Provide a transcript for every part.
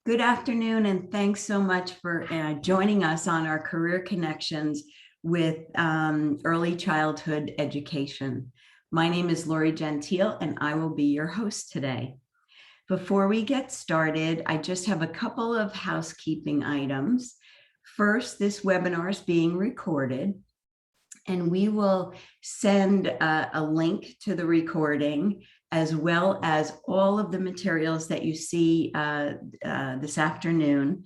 Good afternoon, and thanks so much for joining us on our Career Connections with Early Childhood Education. My name is Lori Gentile, and I will be your host today. Before we get started, I just have a couple of housekeeping items. First, this webinar is being recorded, and we will send a link to the recording as well as all of the materials that you see this afternoon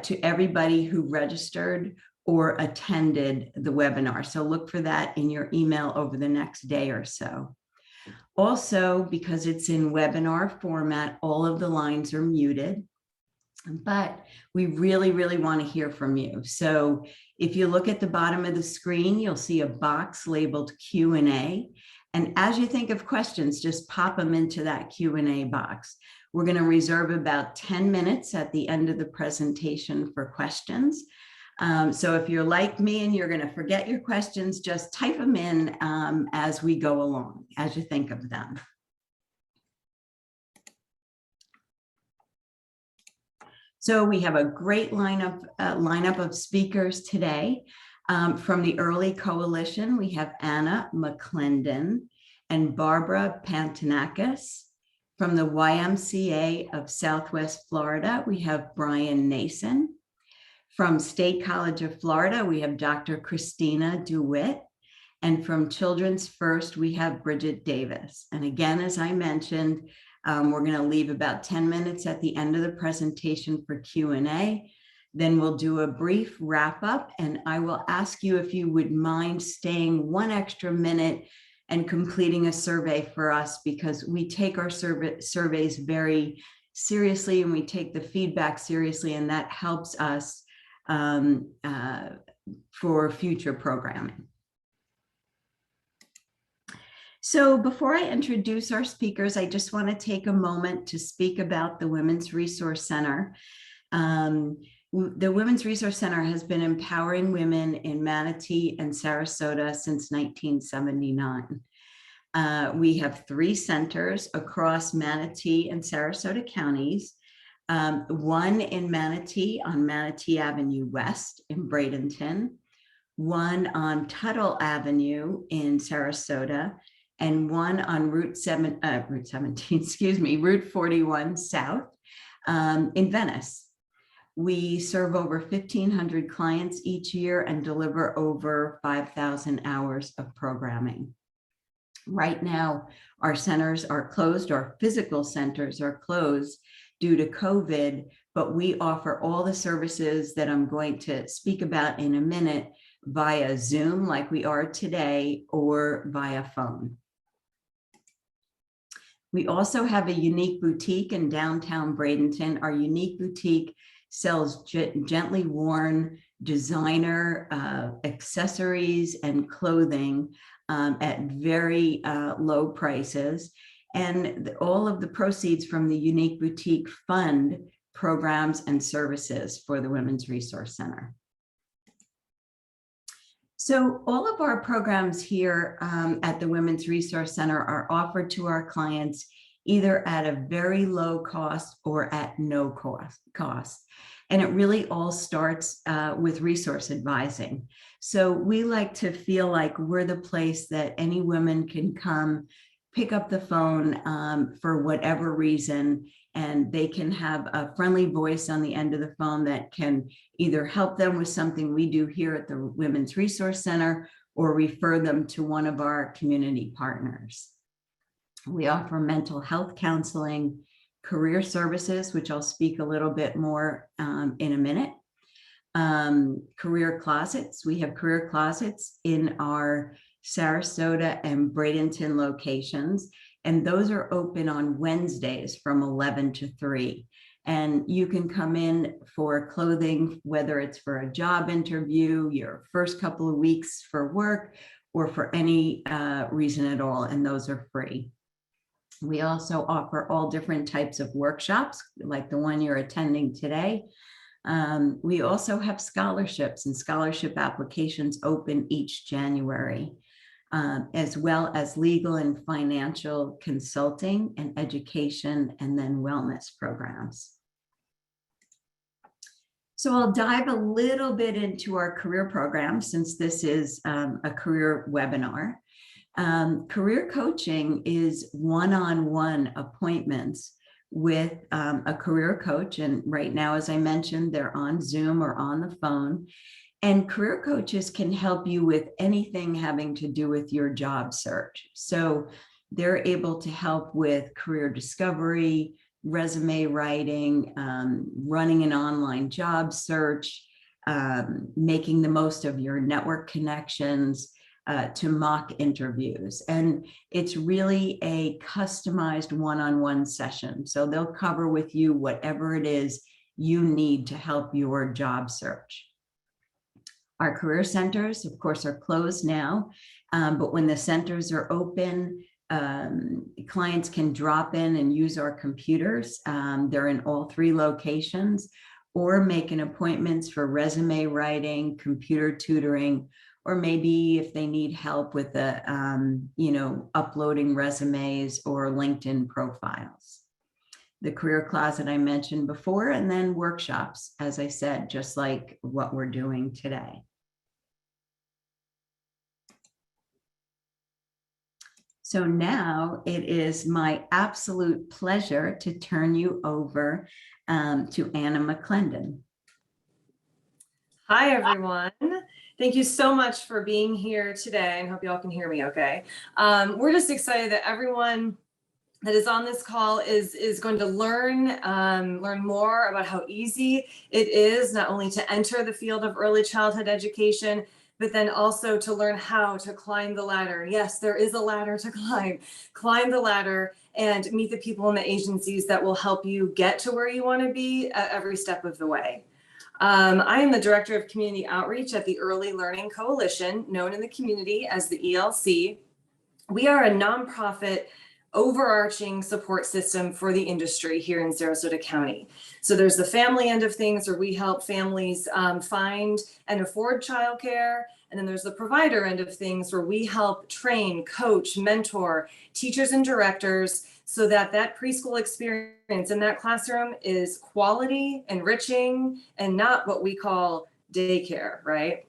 to everybody who registered or attended the webinar. So look for that in your email over the next day or so. Also, because it's in webinar format, all of the lines are muted, but we really want to hear from you. So if you look at the bottom of the screen, you'll see a box labeled Q&A. And as you think of questions, just pop them into that Q&A box. We're going to reserve about 10 minutes at the end of the presentation for questions. So if you're like me and you're going to forget your questions, just type them in as we go along, as you think of them. So we have a great lineup of speakers today. From the Early Coalition, we have Anna McClendon and Barbara Pantanakis. From the YMCA of Southwest Florida, we have Brian Nason. From State College of Florida, we have Dr. Christina DeWitt. And from Children's First, we have Bridget Davis. And again, as I mentioned, we're going to leave about 10 minutes at the end of the presentation for Q&A. Then we'll do a brief wrap up, and I will ask you if you would mind staying one extra minute and completing a survey for us, because we take our surveys very seriously and we take the feedback seriously, and that helps us for future programming. So before I introduce our speakers, I just want to take a moment to speak about the Women's Resource Center. The Women's Resource Center has been empowering women in Manatee and Sarasota since 1979. We have 3 centers across Manatee and Sarasota counties, one in Manatee on Manatee Avenue West in Bradenton, one on Tuttle Avenue in Sarasota, and one on Route 41 South in Venice. We serve over 1,500 clients each year and deliver over 5,000 hours of programming. Right now, our centers are closed, our physical centers are closed due to COVID, but we offer all the services that I'm going to speak about in a minute via Zoom, like we are today, or via phone. We also have a unique boutique in downtown Bradenton. Our unique boutique sells gently worn designer accessories and clothing at very low prices. And all of the proceeds from the unique boutique fund programs and services for the Women's Resource Center. So all of our programs here at the Women's Resource Center are offered to our clients either at a very low cost or at no cost. And it really all starts with resource advising. So we like to feel like we're the place that any woman can come, pick up the phone for whatever reason, and they can have a friendly voice on the end of the phone that can either help them with something we do here at the Women's Resource Center or refer them to one of our community partners. We offer mental health counseling, career services, which I'll speak a little bit more in a minute. Career closets. We have career closets in our Sarasota and Bradenton locations, and those are open on Wednesdays from 11 to 3. And you can come in for clothing, whether it's for a job interview, your first couple of weeks for work, or for any reason at all, and those are free. We also offer all different types of workshops, like the one you're attending today. We also have scholarships, and scholarship applications open each January, as well as legal and financial consulting and education, and then wellness programs. So I'll dive a little bit into our career program since this is a career webinar. Career coaching is one-on-one appointments with a career coach. And right now, as I mentioned, they're on Zoom or on the phone. And career coaches can help you with anything having to do with your job search. So they're able to help with career discovery, resume writing, running an online job search, making the most of your network connections, to mock interviews. And it's really a customized one-on-one session. So they'll cover with you whatever it is you need to help your job search. Our career centers, of course, are closed now, but when the centers are open, clients can drop in and use our computers. They're in all 3 locations, or make an appointments for resume writing, computer tutoring, or maybe if they need help with the, uploading resumes or LinkedIn profiles. The career closet I mentioned before, and then workshops, as I said, just like what we're doing today. So now it is my absolute pleasure to turn you over to Anna McClendon. Hi, everyone. Thank you so much for being here today, and hope you all can hear me okay. We're just excited that everyone that is on this call is going to learn more about how easy it is not only to enter the field of early childhood education, but then also to learn how to climb the ladder. Yes, there is a ladder to climb. Climb the ladder and meet the people in the agencies that will help you get to where you want to be at every step of the way. I am the Director of Community Outreach at the Early Learning Coalition, known in the community as the ELC. We are a nonprofit overarching support system for the industry here in Sarasota County. So there's the family end of things where we help families find and afford childcare. And then there's the provider end of things where we help train, coach, mentor teachers and directors so that that preschool experience in that classroom is quality, enriching, and not what we call daycare, right?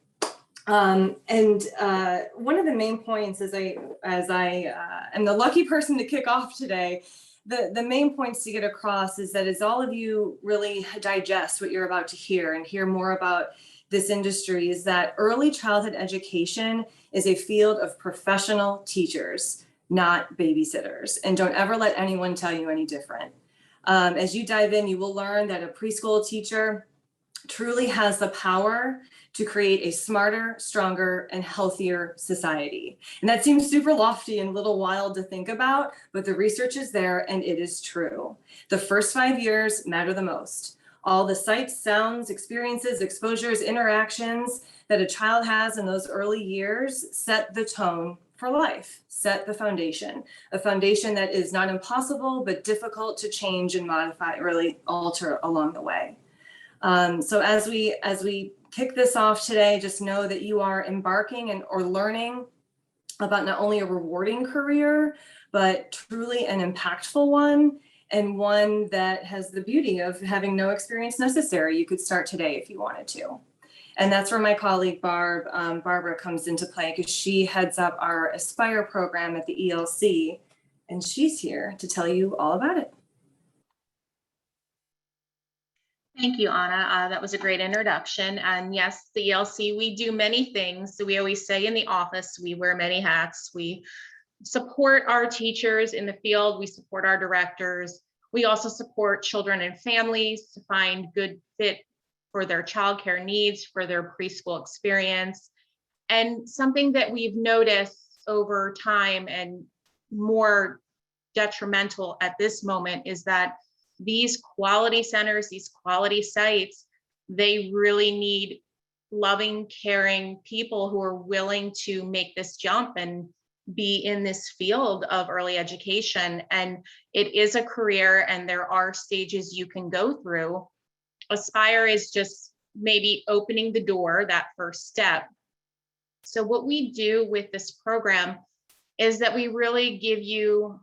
One of the main points as I am the lucky person to kick off today, the main points to get across is that as all of you really digest what you're about to hear and hear more about this industry, is that early childhood education is a field of professional teachers, not babysitters. And don't ever let anyone tell you any different. As you dive in, you will learn that a preschool teacher truly has the power to create a smarter, stronger, and healthier society. And that seems super lofty and a little wild to think about, but the research is there and it is true. The first 5 years matter the most. All the sights, sounds, experiences, exposures, interactions that a child has in those early years set the tone for life, set the foundation, a foundation that is not impossible, but difficult to change and modify, really alter along the way. So as we kick this off today, just know that you are embarking or learning about not only a rewarding career, but truly an impactful one, and one that has the beauty of having no experience necessary. You could start today if you wanted to. And that's where my colleague Barbara comes into play, because she heads up our Aspire program at the ELC, and she's here to tell you all about it. Thank you, Anna. That was a great introduction. And yes, the ELC, we do many things. So we always say in the office, we wear many hats. We support our teachers in the field. We support our directors. We also support children and families to find good fit for their childcare needs, for their preschool experience. And something that we've noticed over time and more detrimental at this moment is that these quality centers, these quality sites, they really need loving, caring people who are willing to make this jump and be in this field of early education. And it is a career, and there are stages you can go through. Aspire is just maybe opening the door, that first step. So what we do with this program is that we really give you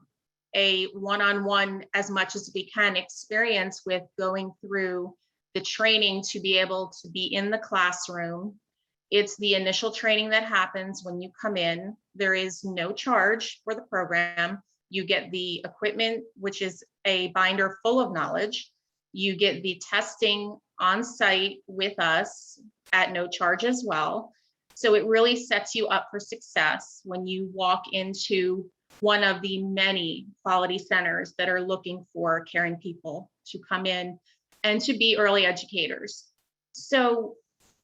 a one-on-one, as much as we can, experience with going through the training to be able to be in the classroom. It's the initial training that happens when you come in. There is no charge for the program. You get the equipment, which is a binder full of knowledge. You get the testing on site with us at no charge as well. So it really sets you up for success when you walk into one of the many quality centers that are looking for caring people to come in and to be early educators. So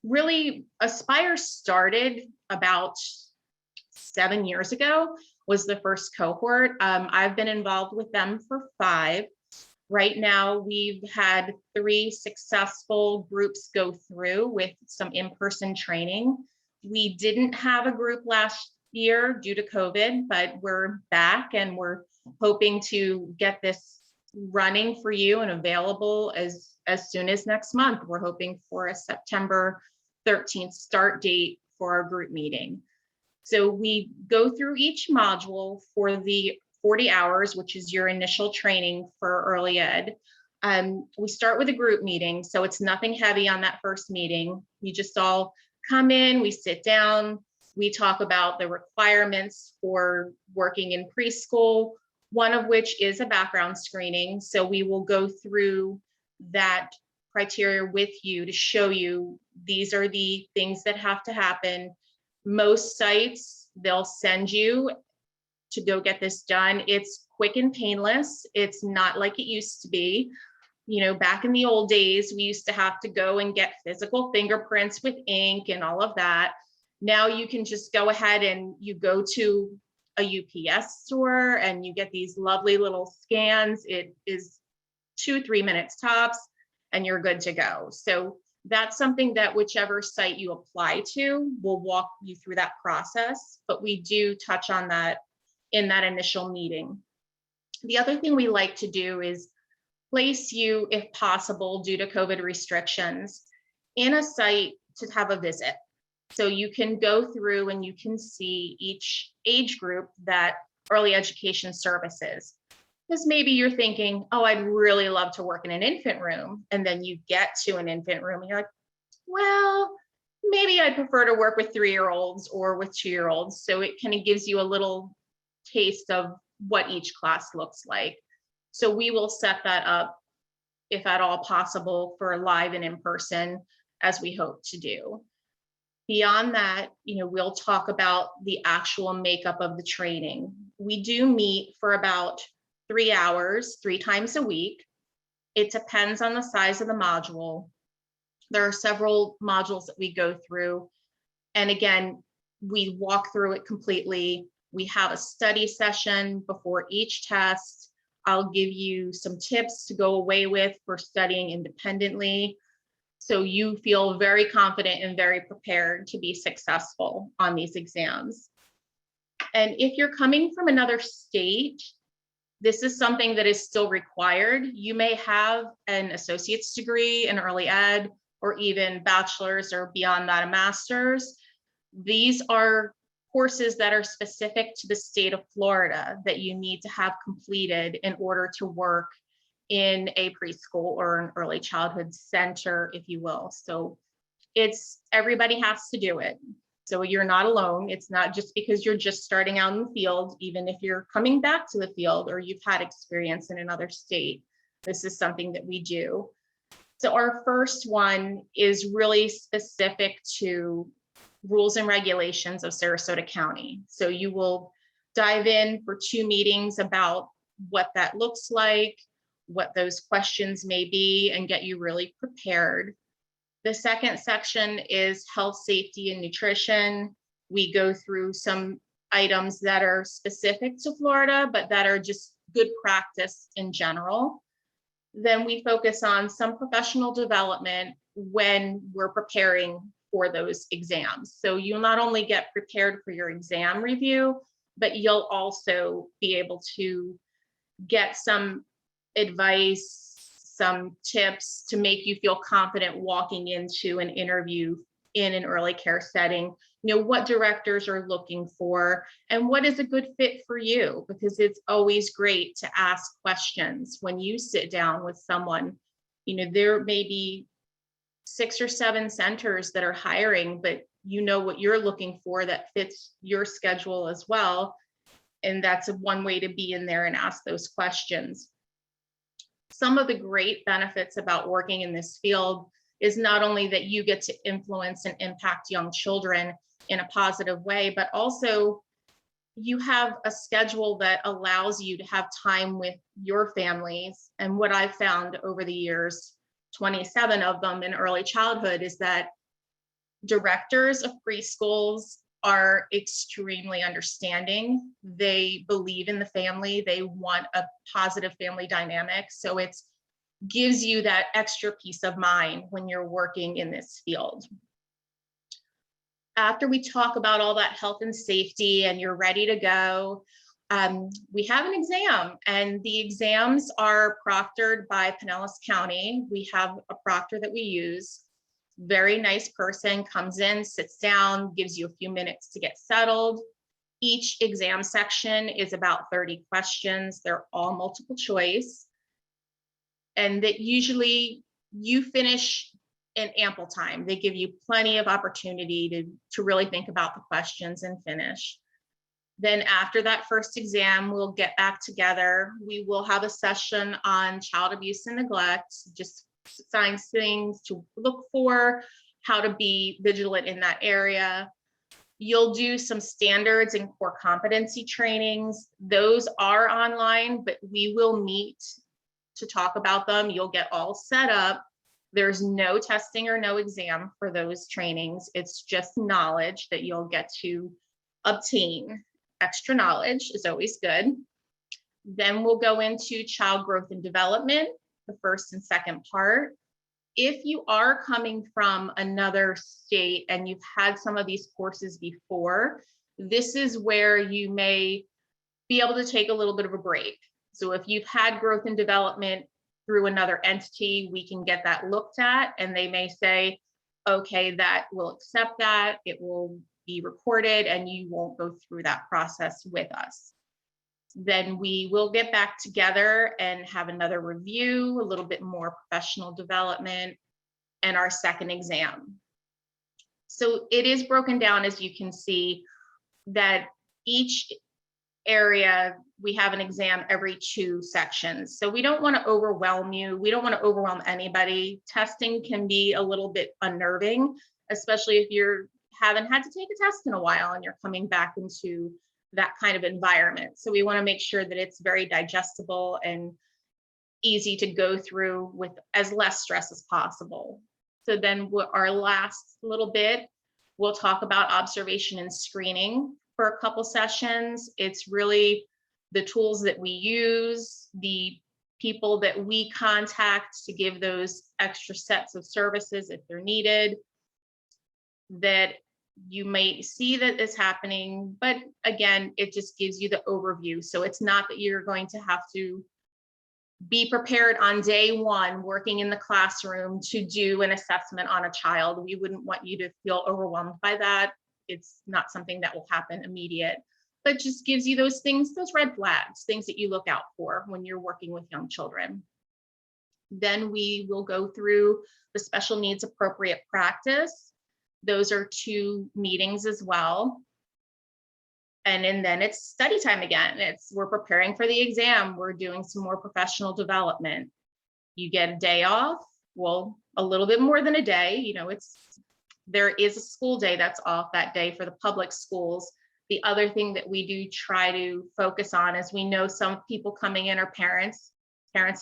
really, Aspire started about 7 years ago, was the first cohort. I've been involved with them for 5. Right now, we've had 3 successful groups go through with some in-person training. We didn't have a group last year due to COVID, but we're back and we're hoping to get this running for you and available as soon as next month. We're hoping for a September 13th start date for our group meeting. So we go through each module for the 40 hours, which is your initial training for early ed. We start with a group meeting, so it's nothing heavy on that first meeting. You just all come in, we sit down, we talk about the requirements for working in preschool, one of which is a background screening. So we will go through that criteria with you to show you these are the things that have to happen. Most sites, they'll send you to go get this done. It's quick and painless. It's not like it used to be. You know, back in the old days, we used to have to go and get physical fingerprints with ink and all of that. Now you can just go ahead and you go to a UPS store and you get these lovely little scans. It is 2-3 minutes tops and you're good to go. So that's something that whichever site you apply to will walk you through that process, but we do touch on that in that initial meeting. The other thing we like to do is place you, if possible, due to COVID restrictions, in a site to have a visit. So you can go through and you can see each age group that early education services. Because maybe you're thinking, oh, I'd really love to work in an infant room. And then you get to an infant room and you're like, well, maybe I'd prefer to work with 3-year-olds or with 2-year-olds. So it kind of gives you a little taste of what each class looks like. So we will set that up, if at all possible, for live and in person, as we hope to do. Beyond that, you know, we'll talk about the actual makeup of the training. We do meet for about 3 hours, 3 times a week. It depends on the size of the module. There are several modules that we go through. And again, we walk through it completely. We have a study session before each test. I'll give you some tips to go away with for studying independently, so you feel very confident and very prepared to be successful on these exams. And if you're coming from another state, this is something that is still required. You may have an associate's degree in early ed, or even bachelor's or beyond that, a master's. These are courses that are specific to the state of Florida that you need to have completed in order to work in a preschool or an early childhood center, if you will. So it's, everybody has to do it. So you're not alone. It's not just because you're just starting out in the field, even if you're coming back to the field or you've had experience in another state. This is something that we do. So our first one is really specific to rules and regulations of Sarasota County. So you will dive in for 2 meetings about what that looks like, what those questions may be, and get you really prepared. The second section is health, safety, and nutrition. We go through some items that are specific to Florida, but that are just good practice in general. Then we focus on some professional development when we're preparing for those exams. So you'll not only get prepared for your exam review, but you'll also be able to get some advice, some tips to make you feel confident walking into an interview in an early care setting. You know, what directors are looking for and what is a good fit for you, because it's always great to ask questions when you sit down with someone. You know, there may be 6 or 7 centers that are hiring, but you know what you're looking for that fits your schedule as well. And that's one way to be in there and ask those questions. Some of the great benefits about working in this field is not only that you get to influence and impact young children in a positive way, but also you have a schedule that allows you to have time with your families. And what I've found over the years, 27 of them in early childhood, is that directors of preschools are extremely understanding. They believe in the family. They want a positive family dynamic. So it gives you that extra peace of mind when you're working in this field. After we talk about all that health and safety and you're ready to go, we have an exam, and the exams are proctored by Pinellas County. We have a proctor that we use. Very nice person, comes in, sits down, gives you a few minutes to get settled. Each exam section is about 30 questions. They're all multiple choice. And that usually you finish in ample time. They give you plenty of opportunity to really think about the questions and finish. Then after that first exam, we'll get back together. We will have a session on child abuse and neglect, just signs, things to look for, how to be vigilant in that area. You'll do some standards and core competency trainings. Those are online, but we will meet to talk about them. You'll get all set up. There's no testing or no exam for those trainings. It's just knowledge that you'll get to obtain. Extra knowledge is always good. Then we'll go into child growth and development, the first and second part. If you are coming from another state and you've had some of these courses before, this is where you may be able to take a little bit of a break. So if you've had growth and development through another entity, we can get that looked at, and they may say, okay, that we'll accept that, it will be recorded, and you won't go through that process with us. Then we will get back together and have another review, a little bit more professional development, and our second exam. So it is broken down, as you can see, that each area, we have an exam every 2 sections. So we don't want to overwhelm you. We don't want to overwhelm anybody. Testing can be a little bit unnerving, especially if you haven't had to take a test in a while and you're coming back into that kind of environment. So we want to make sure that it's very digestible and easy to go through with as less stress as possible. So then our last little bit, we'll talk about observation and screening for a couple sessions. It's really the tools that we use, the people that we contact to give those extra sets of services if they're needed, that you may see that is happening, but again, it just gives you the overview. So it's not that you're going to have to be prepared on day 1 working in the classroom to do an assessment on a child. We wouldn't want you to feel overwhelmed by that. It's not something that will happen immediate, but just gives you those things, those red flags, things that you look out for when you're working with young children. Then we will go through the special needs appropriate practice. Those are 2 meetings as well. And then it's study time again. We're preparing for the exam. We're doing some more professional development. You get a day off. Well, a little bit more than a day. You know, there is a school day that's off that day for the public schools. The other thing that we do try to focus on is we know some people coming in are parents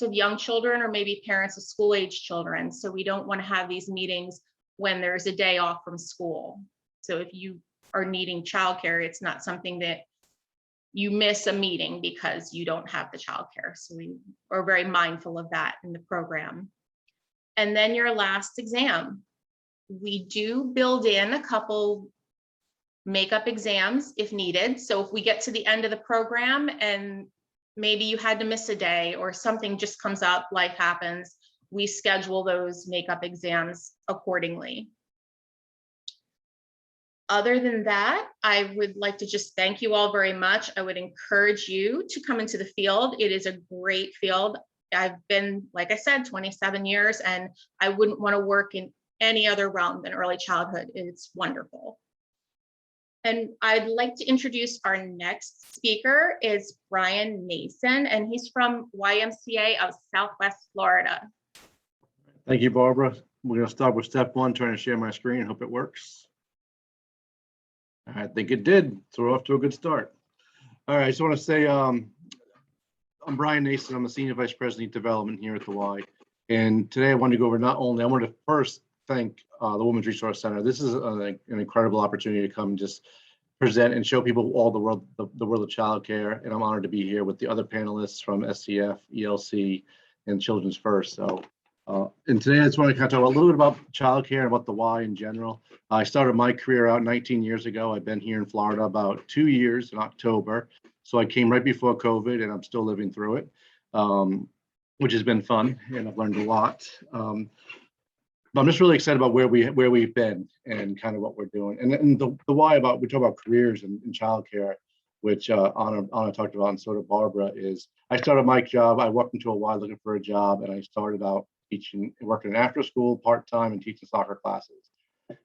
of young children, or maybe parents of school-age children. So we don't want to have these meetings when there's a day off from school. So if you are needing childcare, it's not something that you miss a meeting because you don't have the childcare. So we are very mindful of that in the program. And then your last exam. We do build in a couple makeup exams if needed. So if we get to the end of the program and maybe you had to miss a day or something just comes up, life happens, we schedule those makeup exams accordingly. Other than that, I would like to just thank you all very much. I would encourage you to come into the field. It is a great field. I've been, like I said, 27 years, and I wouldn't want to work in any other realm than early childhood. It's wonderful. And I'd like to introduce our next speaker is Brian Nason, and he's from YMCA of Southwest Florida. Thank you, Barbara. We're going to start with step one, trying to share my screen. Hope it works. I think it did, so we're off to a good start. All right, I just want to say I'm Brian Nason. I'm the Senior Vice President of Development here at the Y. And today I wanted to go over I wanted to first thank the Women's Resource Center. This is an incredible opportunity to come just present and show people all the world of childcare. And I'm honored to be here with the other panelists from SCF, ELC, and Children's First. So, and today I just want to kind of talk a little bit about childcare and about the Y in general. I started my career out 19 years ago. I've been here in Florida about 2 years in October. So I came right before COVID, and I'm still living through it, which has been fun, and I've learned a lot. But I'm just really excited about where we've been and kind of what we're doing. And the why about, we talk about careers and childcare, which Anna talked about, and so did Barbara, is I started my job. I walked into a Y looking for a job, and I started out working after school part-time and teaching soccer classes.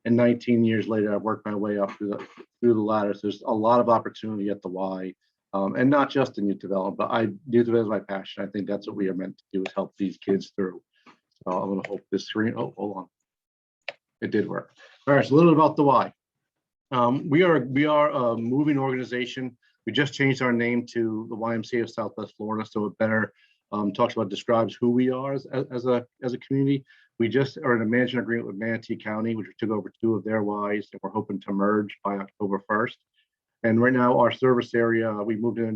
And 19 years later, I've worked my way up through the ladder. So there's a lot of opportunity at the Y, and not just in youth development, but youth development is my passion. I think that's what we are meant to do, is help these kids through. So I'm going to hope this screen. Oh, hold on. It did work. All right. So a little bit about the Y. We are a moving organization. We just changed our name to the YMCA of Southwest Florida, so it better describes who we are as a community. We just are in a management agreement with Manatee County, which we took over 2 of their Ys, and we're hoping to merge by October 1st. And right now, our service area, we moved into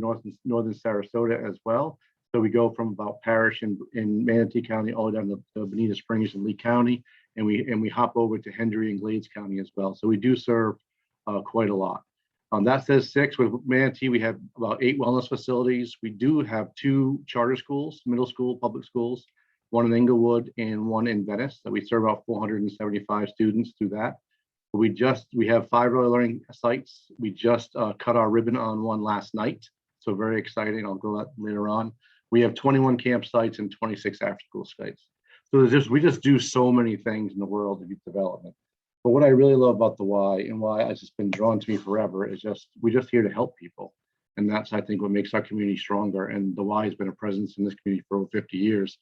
northern Sarasota as well. So we go from about Parish in Manatee County all the way down to Bonita Springs in Lee County, and we hop over to Hendry and Glades County as well. So we do serve quite a lot. That says 6. With Manatee, we have about 8 wellness facilities. We do have 2 charter schools, middle school, public schools, 1 in Inglewood and 1 in Venice. So we serve about 475 students through that. We have 5 early learning sites. We just cut our ribbon on 1 last night. So very exciting. I'll go that later on. We have 21 campsites and 26 after-school sites. So we just do so many things in the world of youth development. But what I really love about the Y, and why it's just been drawn to me forever, is we're just here to help people. And that's, I think, what makes our community stronger. And the Y has been a presence in this community for over 50 years.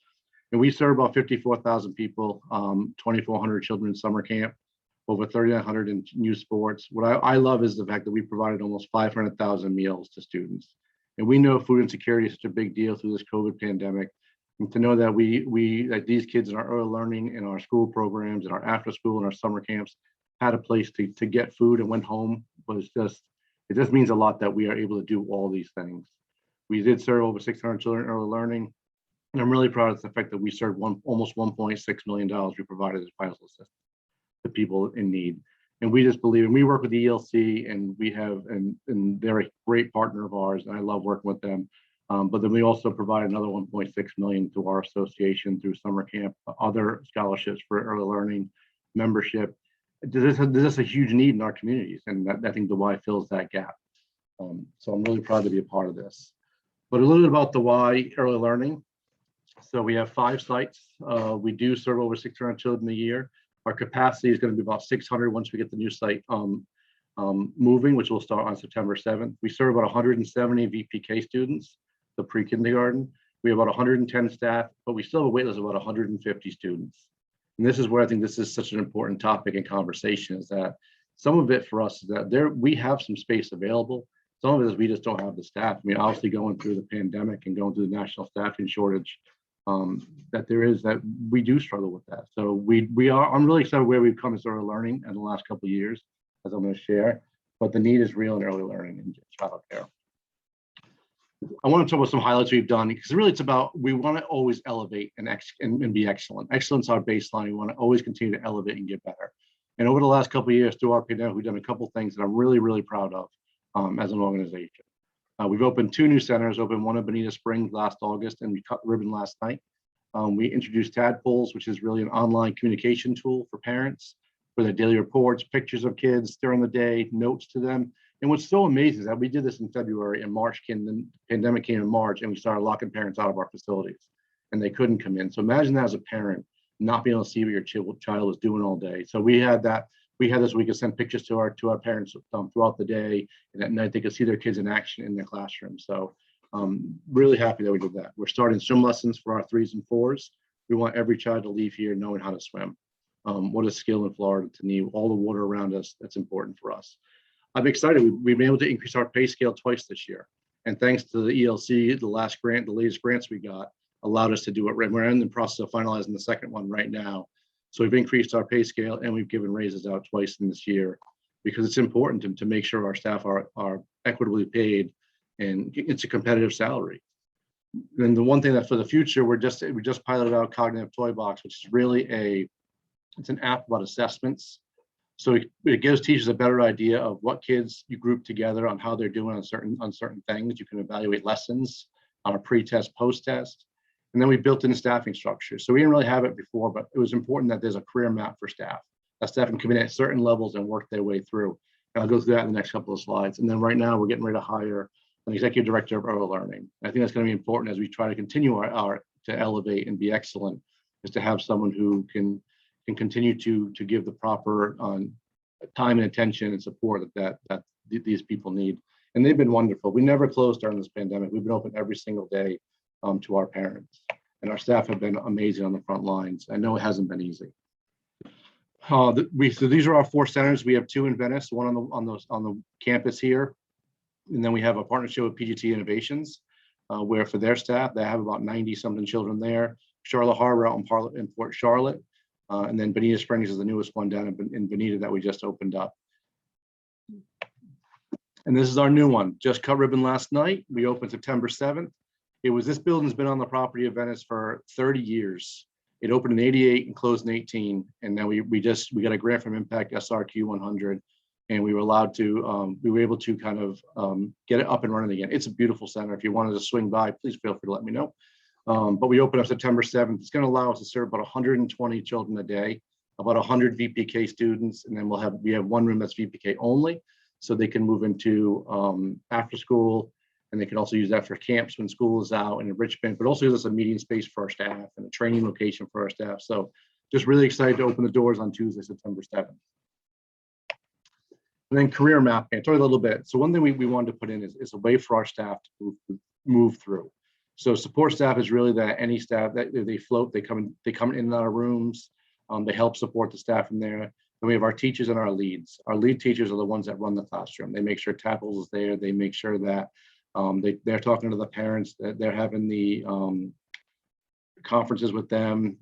And we serve about 54,000 people, 2,400 children in summer camp, over 3,900 in youth sports. What I love is the fact that we provided almost 500,000 meals to students. And we know food insecurity is such a big deal through this COVID pandemic. And to know that that these kids in our early learning, in our school programs, in our after school, and our summer camps had a place to get food and went home it just means a lot that we are able to do all these things. We did serve over 600 children in early learning. And I'm really proud of the fact that we served almost $1.6 million we provided as financial assistance to people in need. And we just believe, and we work with the ELC, and and they're a great partner of ours, and I love working with them. But then we also provide another 1.6 million to our association through summer camp, other scholarships for early learning, membership. There's just a huge need in our communities, and I think the Y fills that gap. So I'm really proud to be a part of this. But a little bit about the Y early learning. So we have 5 sites. We do serve over 600 children a year. Our capacity is going to be about 600 once we get the new site moving, which will start on September 7th. We serve about 170 VPK students, the pre-kindergarten. We have about 110 staff, but we still have a wait list of about 150 students. And this is where I think this is such an important topic and conversation, is that some of it for us is that we have some space available. Some of it is we just don't have the staff. I mean, obviously going through the pandemic and going through the national staffing shortage, that we do struggle with that. So I'm really excited where we've come as early learning in the last couple of years, as I'm going to share, but the need is real in early learning and child care. I want to talk about some highlights we've done, because really we want to always elevate and be excellent. Excellence is our baseline. We want to always continue to elevate and get better. And over the last couple of years through our pandemic, we've done a couple of things that I'm really, really proud of as an organization. We've opened 2 new centers, opened one in Bonita Springs last August, and we cut ribbon last night. We introduced Tadpoles, which is really an online communication tool for parents for their daily reports, pictures of kids during the day, notes to them. And what's so amazing is that we did this in February, and the pandemic came in March, and we started locking parents out of our facilities, and they couldn't come in. So imagine that as a parent, not being able to see what your child was doing all day. So we had that. We had this. We could send pictures to our parents throughout the day, and at night they could see their kids in action in their classroom. So really happy that we did that. We're starting swim lessons for our 3s and 4s. We want every child to leave here knowing how to swim. What a skill in Florida to need all the water around us. That's important for us. I'm excited. We've been able to increase our pay scale twice this year. And thanks to the ELC, the latest grants we got allowed us to do it. We're in the process of finalizing the second one right now. So we've increased our pay scale and we've given raises out twice in this year because it's important to make sure our staff are equitably paid and it's a competitive salary. And the one thing that for the future, we just piloted out Cognitive Toy Box, which is really it's an app about assessments. So it gives teachers a better idea of what kids you group together on how they're doing on certain things. You can evaluate lessons on a pre-test, post-test. And then we built in staffing structure. So we didn't really have it before, but it was important that there's a career map for staff. That staff can come in at certain levels and work their way through. And I'll go through that in the next couple of slides. And then right now we're getting ready to hire an executive director of early learning. I think that's going to be important as we try to continue to elevate and be excellent, is to have someone who can continue to give the proper time and attention and support that these people need. And they've been wonderful. We never closed during this pandemic. We've been open every single day to our parents, and our staff have been amazing on the front lines. I know it hasn't been easy. So these are our 4 centers. We have 2 in Venice, one on the campus here, and then we have a partnership with PGT Innovations, where for their staff they have about 90-something children there. Charlotte Harbor out in Port Charlotte, and then Bonita Springs is the newest one down in Bonita that we just opened up. And this is our new one. Just cut ribbon last night. We opened September 7th. This building's been on the property of Venice for 30 years. It opened in '88 and closed in '18. And now we got a grant from Impact SRQ 100, and we were able to kind of get it up and running again. It's a beautiful center. If you wanted to swing by, please feel free to let me know. But we opened up September 7th. It's going to allow us to serve about 120 children a day, about 100 VPK students, and then we have one room that's VPK only, so they can move into after school. And they can also use that for camps when school is out and enrichment, but also gives us a meeting space for our staff and a training location for our staff. So just really excited to open the doors on Tuesday, September 7th. And then career mapping, I told you a little bit. So one thing we wanted to put in is a way for our staff to move through. So support staff is really that any staff that they float, they come in and out of rooms, they help support the staff in there. Then we have our teachers and our leads. Our lead teachers are the ones that run the classroom. They make sure Tackles is there. They make sure that they're talking to the parents, that they're having the conferences with them.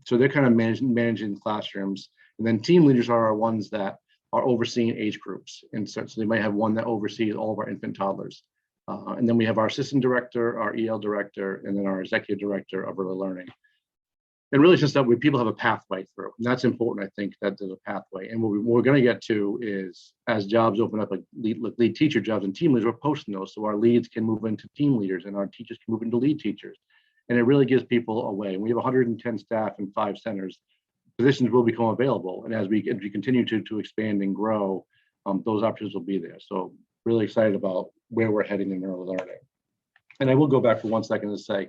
So they're kind of managing classrooms. And then team leaders are our ones that are overseeing age groups. And so they might have one that oversees all of our infant toddlers. And then we have our assistant director, our EL director, and then our executive director of early learning. And really just that people have a pathway through. And that's important, I think, that there's a pathway. And what we're going to get to is as jobs open up, like lead teacher jobs and team leaders, we're posting those. So our leads can move into team leaders and our teachers can move into lead teachers. And it really gives people a way. And we have 110 staff in 5 centers. Positions will become available. And as we continue to expand and grow, those options will be there. So really excited about where we're heading in early learning. And I will go back for 1 second to say,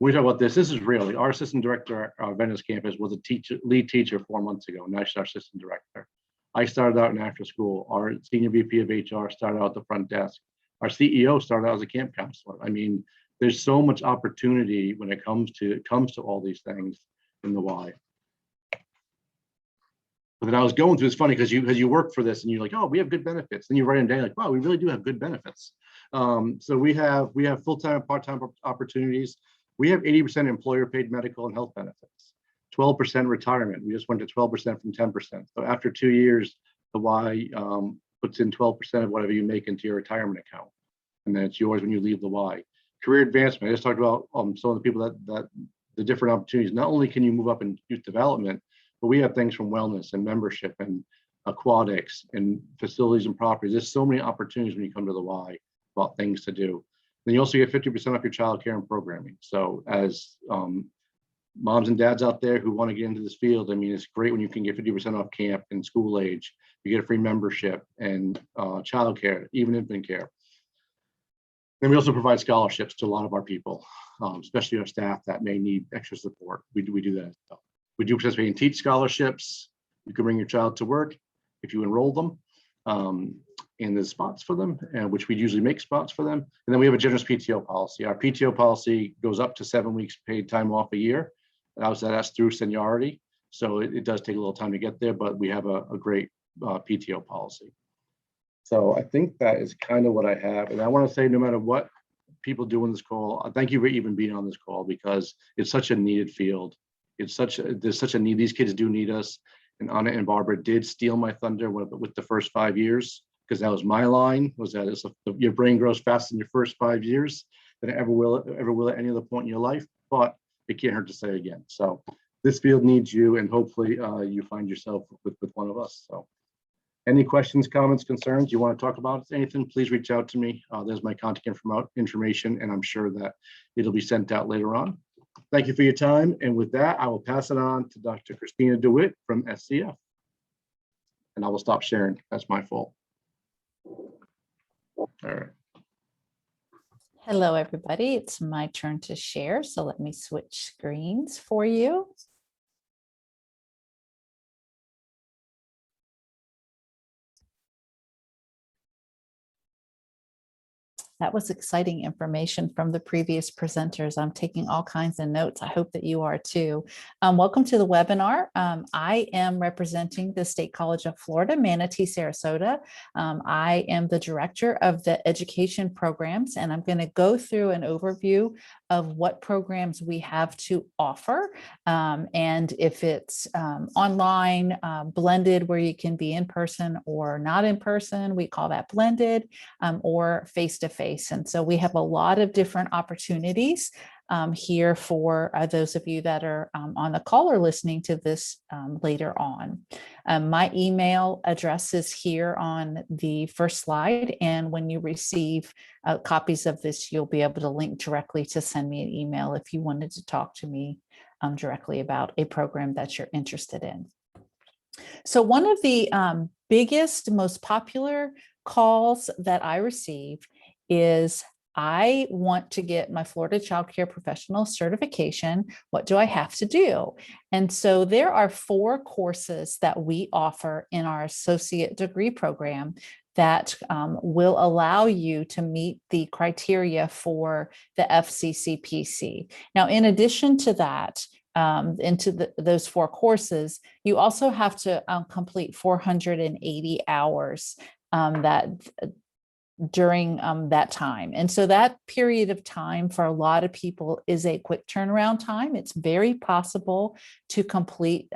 when we talk about this is really, our assistant director at our Venice campus was a lead teacher 4 months ago. Now she's our assistant director. I started out in after school. Our senior VP of HR started out at the front desk. Our CEO started out as a camp counselor. I mean, there's so much opportunity when it comes to all these things in the Y. But then I was going through, it's funny because you work for this and you're like, oh, we have good benefits. Then you write them down like, wow, we really do have good benefits. So we have full-time and part-time opportunities. We have 80% employer paid medical and health benefits, 12% retirement. We just went to 12% from 10%. So after 2 years, the Y puts in 12% of whatever you make into your retirement account. And then it's yours when you leave the Y. Career advancement, I just talked about some of the people that the different opportunities. Not only can you move up in youth development, but we have things from wellness and membership and aquatics and facilities and properties. There's so many opportunities when you come to the Y about things to do. Then you also get 50% off your childcare and programming. So as moms and dads out there who want to get into this field, I mean, it's great when you can get 50% off camp and school age. You get a free membership and childcare, even infant care. Then we also provide scholarships to a lot of our people, especially our staff that may need extra support. We do that as well. We do participate in teach scholarships. You can bring your child to work if you enroll them. And there's spots for them, which we usually make spots for them. And then we have a generous PTO policy. Our PTO policy goes up to 7 weeks paid time off a year. That's through seniority. So it does take a little time to get there, but we have a great PTO policy. So I think that is kind of what I have. And I want to say, no matter what people do in this call, thank you for even being on this call, because it's such a needed field. There's such a need. These kids do need us. And Anna and Barbara did steal my thunder with the first 5 years, because that was my line, was that your brain grows faster in your first 5 years than it ever will at any other point in your life, but it can't hurt to say again. So this field needs you, and hopefully you find yourself with one of us. So any questions, comments, concerns, you want to talk about anything, please reach out to me. There's my contact information, and I'm sure that it'll be sent out later on. Thank you for your time. And with that, I will pass it on to Dr. Christina DeWitt from SCF. And I will stop sharing. That's my fault. All right. Hello, everybody. It's my turn to share. So let me switch screens for you. That was exciting information from the previous presenters. I'm taking all kinds of notes. I hope that you are too. Welcome to the webinar. I am representing the State College of Florida, Manatee, Sarasota. I am the director of the education programs, and I'm going to go through an overview of what programs we have to offer. And if it's online, blended, where you can be in person or not in person, we call that blended, or face-to-face. And so we have a lot of different opportunities here for those of you that are on the call or listening to this later on. My email address is here on the first slide. And when you receive copies of this, you'll be able to link directly to send me an email if you wanted to talk to me directly about a program that you're interested in. So one of the biggest, most popular calls that I receive is, I want to get my Florida Child Care Professional certification. What do I have to do? And so there are 4 courses that we offer in our associate degree program that will allow you to meet the criteria for the FCCPC. Now, in addition to that, into those 4 courses, you also have to complete 480 hours during that time. And so that period of time for a lot of people is a quick turnaround time. It's very possible to complete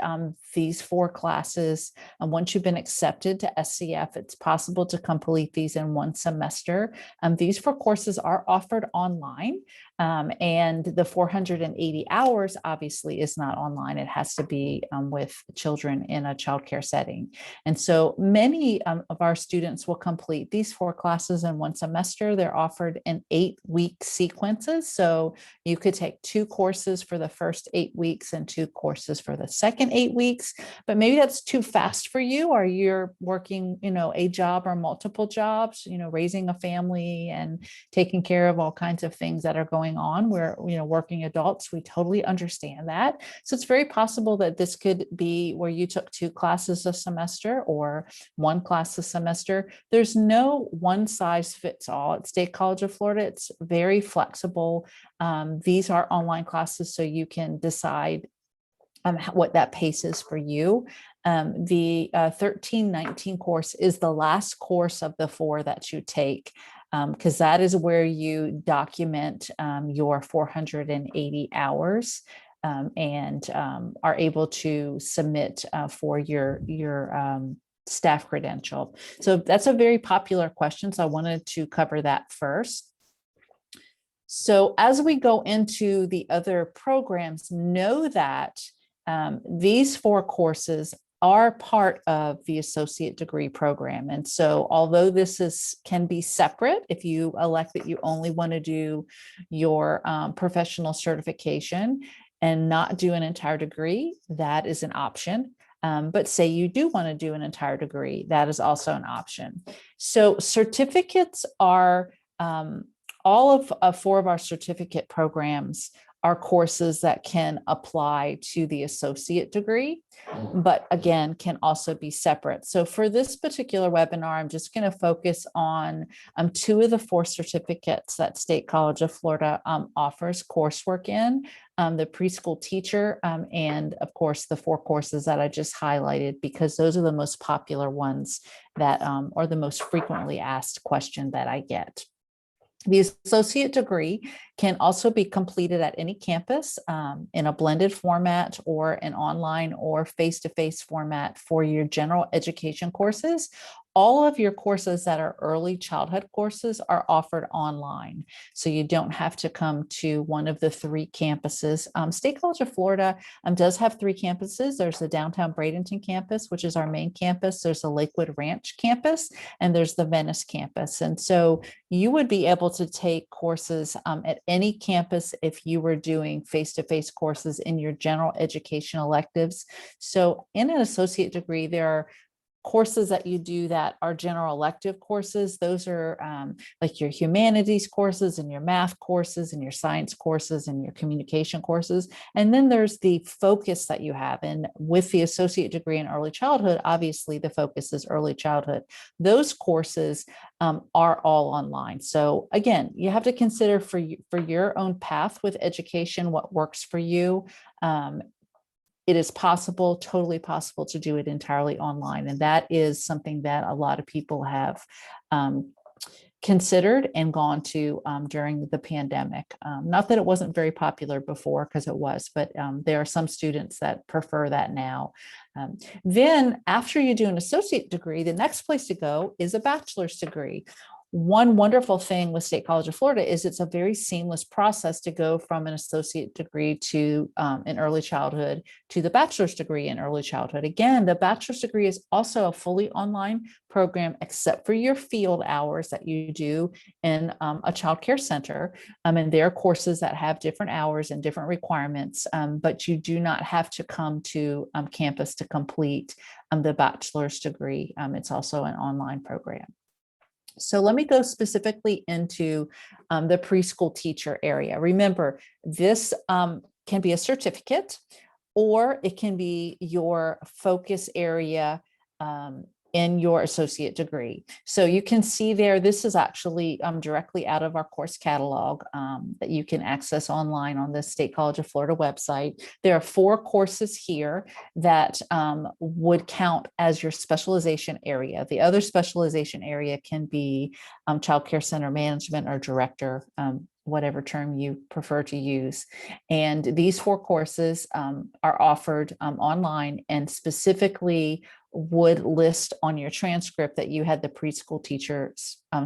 these 4 classes. And once you've been accepted to SCF, it's possible to complete these in 1 semester. These 4 courses are offered online. And the 480 hours obviously is not online. It has to be with children in a childcare setting. And so many of our students will complete these 4 classes in 1 semester. They're offered in 8-week sequences. So you could take 2 courses for the first 8 weeks and 2 courses for the second 8 weeks, but maybe that's too fast for you, or you're working, a job or multiple jobs, raising a family and taking care of all kinds of things that are going on. We're, working adults. We totally understand that. So it's very possible that this could be where you took 2 classes a semester or 1 class a semester. There's no one size fits all at State College of Florida. It's very flexible. These are online classes, so you can decide what that pace is for you. The 1319 course is the last course of the 4 that you take, because that is where you document your 480 hours and are able to submit for your staff credential. So that's a very popular question. So I wanted to cover that first. So as we go into the other programs, know that these 4 courses are part of the associate degree program. And so although this can be separate, if you elect that you only want to do your professional certification and not do an entire degree, that is an option. But say you do want to do an entire degree, that is also an option. So certificates are, all of 4 of our certificate programs are courses that can apply to the associate degree, but again, can also be separate. So for this particular webinar, I'm just going to focus on 2 of the 4 certificates that State College of Florida offers coursework in, the preschool teacher, and of course, the 4 courses that I just highlighted, because those are the most popular ones that are the most frequently asked question that I get. The associate degree can also be completed at any campus in a blended format or an online or face-to-face format for your general education courses. All of your courses that are early childhood courses are offered online, so you don't have to come to one of the 3 campuses. State College of Florida does have 3 campuses. There's the downtown Bradenton campus, which is our main campus. There's the Lakewood Ranch campus, and there's the Venice campus. And so you would be able to take courses at any campus if you were doing face-to-face courses in your general education electives. So in an associate degree, there are courses that you do that are general elective courses. Those are like your humanities courses and your math courses and your science courses and your communication courses. And then there's the focus that you have. And with the associate degree in early childhood, obviously the focus is early childhood. Those courses are all online. So again, you have to consider for your own path with education, what works for you. It is possible, totally possible, to do it entirely online. And that is something that a lot of people have considered and gone to during the pandemic. Not that it wasn't very popular before, because it was, but there are some students that prefer that now. Then after you do an associate degree, the next place to go is a bachelor's degree. One wonderful thing with State College of Florida is it's a very seamless process to go from an associate degree to in early childhood to the bachelor's degree in early childhood. Again, the bachelor's degree is also a fully online program, except for your field hours that you do in a child care center. And there are courses that have different hours and different requirements, but you do not have to come to campus to complete the bachelor's degree. It's also an online program. So let me go specifically into the preschool teacher area. Remember, this can be a certificate, or it can be your focus area in your associate degree. So you can see there, this is actually directly out of our course catalog that you can access online on the State College of Florida website. There are 4 courses here that would count as your specialization area. The other specialization area can be child care center management or director, whatever term you prefer to use. And these 4 courses are offered online, and specifically would list on your transcript that you had the preschool teacher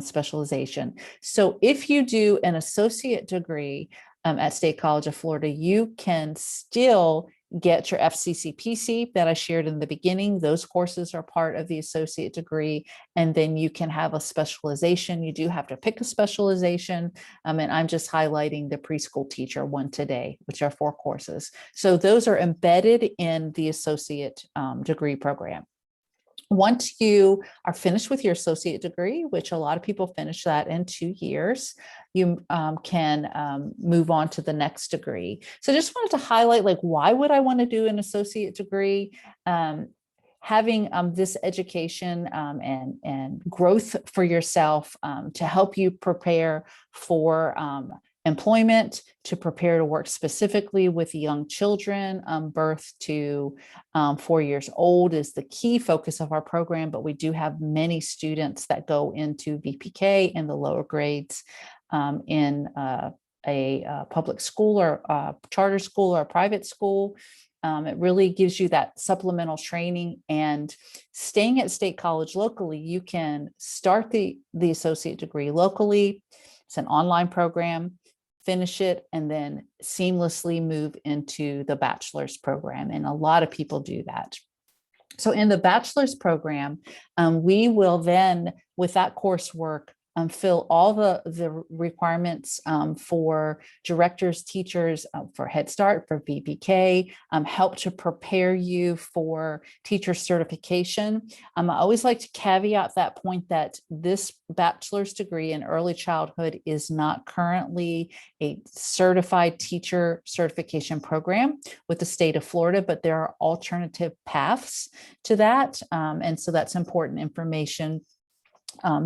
specialization. So if you do an associate degree at State College of Florida, you can still get your FCCPC that I shared in the beginning. Those courses are part of the associate degree. And then you can have a specialization. You do have to pick a specialization. And I'm just highlighting the preschool teacher one today, which are 4 courses. So those are embedded in the associate degree program. Once you are finished with your associate degree, which a lot of people finish that in 2 years, you can move on to the next degree. So just wanted to highlight, like, why would I want to do an associate degree? Having this education and growth for yourself to help you prepare for employment, to prepare to work specifically with young children, birth to 4 years old is the key focus of our program, but we do have many students that go into VPK in the lower grades in a public school or a charter school or a private school. It really gives you that supplemental training, and staying at State College locally, you can start the associate degree locally. It's an online program, finish it, and then seamlessly move into the bachelor's program. And a lot of people do that. So in the bachelor's program, we will then, with that coursework, fill all the requirements for directors, teachers, for Head Start, for VPK, help to prepare you for teacher certification. I always like to caveat that point that this bachelor's degree in early childhood is not currently a certified teacher certification program with the state of Florida, but there are alternative paths to that. And so that's important information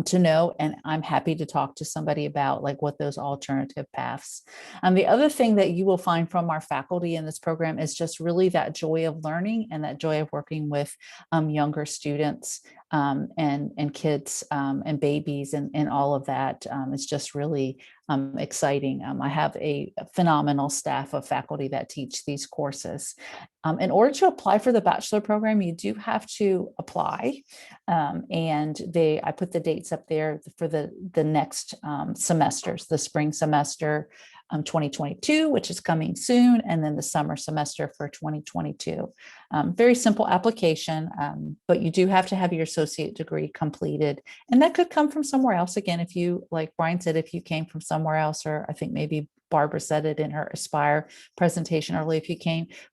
to know, and I'm happy to talk to somebody about like what those alternative paths. The other thing that you will find from our faculty in this program is just really that joy of learning and that joy of working with younger students and kids and babies and all of that. It's just really exciting. I have a phenomenal staff of faculty that teach these courses. In order to apply for the bachelor program, you do have to apply. And I put the dates up there for the next semesters, the spring semester 2022, which is coming soon, and then the summer semester for 2022. Very simple application, but you do have to have your associate degree completed. And that could come from somewhere else. Again, if you, like Brian said, if you came from somewhere else, or I think maybe Barbara said it in her Aspire presentation early, if you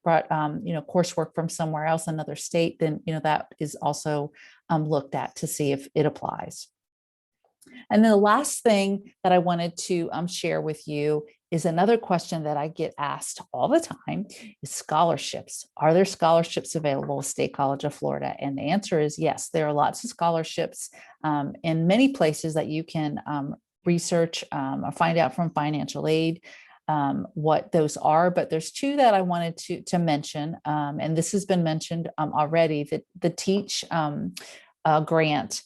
brought coursework from somewhere else, another state, then that is also looked at to see if it applies. And then the last thing that I wanted to share with you is another question that I get asked all the time is scholarships. Are there scholarships available at State College of Florida? And the answer is yes, there are lots of scholarships in many places that you can research or find out from financial aid what those are. But there's two that I wanted to mention, and this has been mentioned already, the TEACH grant.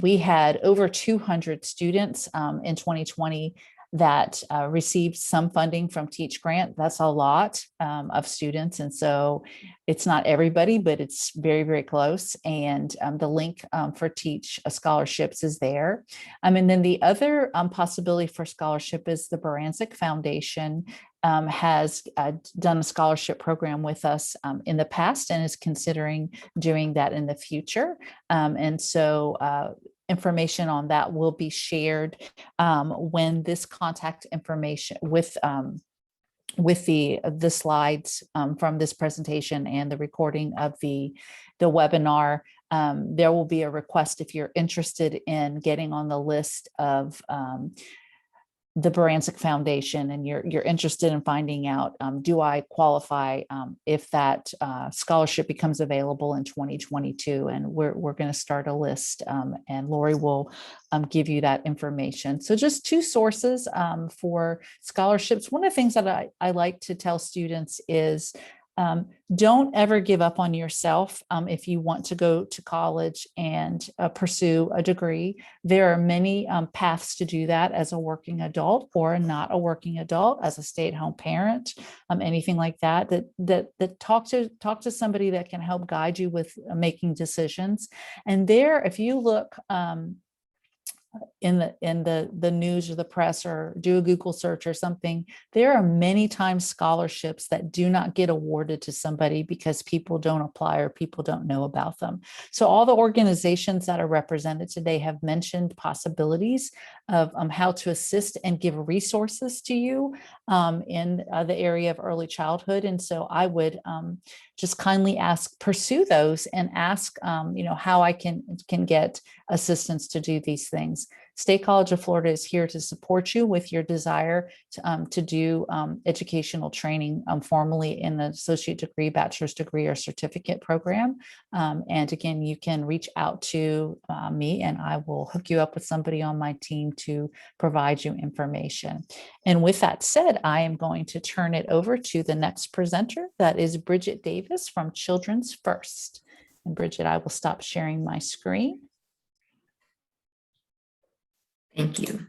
We had over 200 students in 2020 that received some funding from TEACH grant. That's a lot of students. And so it's not everybody, but it's very, very close. And the link for TEACH scholarships is there. And then the other possibility for scholarship is the Barancik Foundation has done a scholarship program with us in the past and is considering doing that in the future. And so information on that will be shared when this contact information with the slides from this presentation and the recording of the webinar. There will be a request if you're interested in getting on the list of the Barancik Foundation, and you're interested in finding out, do I qualify if that scholarship becomes available in 2022? And we're going to start a list, and Lori will give you that information. So just two sources for scholarships. One of the things that I like to tell students is don't ever give up on yourself if you want to go to college and pursue a degree. There are many paths to do that as a working adult or not a working adult, as a stay-at-home parent, anything like that. That talk to somebody that can help guide you with making decisions. And there, if you look in the news or the press, or do a Google search or something, there are many times scholarships that do not get awarded to somebody because people don't apply or people don't know about them. So all the organizations that are represented today have mentioned possibilities of how to assist and give resources to you in the area of early childhood. And so I would just kindly pursue those and ask, how I can get assistance to do these things. State College of Florida is here to support you with your desire to do educational training formally in the associate degree, bachelor's degree, or certificate program. And again, you can reach out to me and I will hook you up with somebody on my team to provide you information. And with that said, I am going to turn it over to the next presenter. That is Bridget Davis from Children's First. And Bridget, I will stop sharing my screen. Thank you.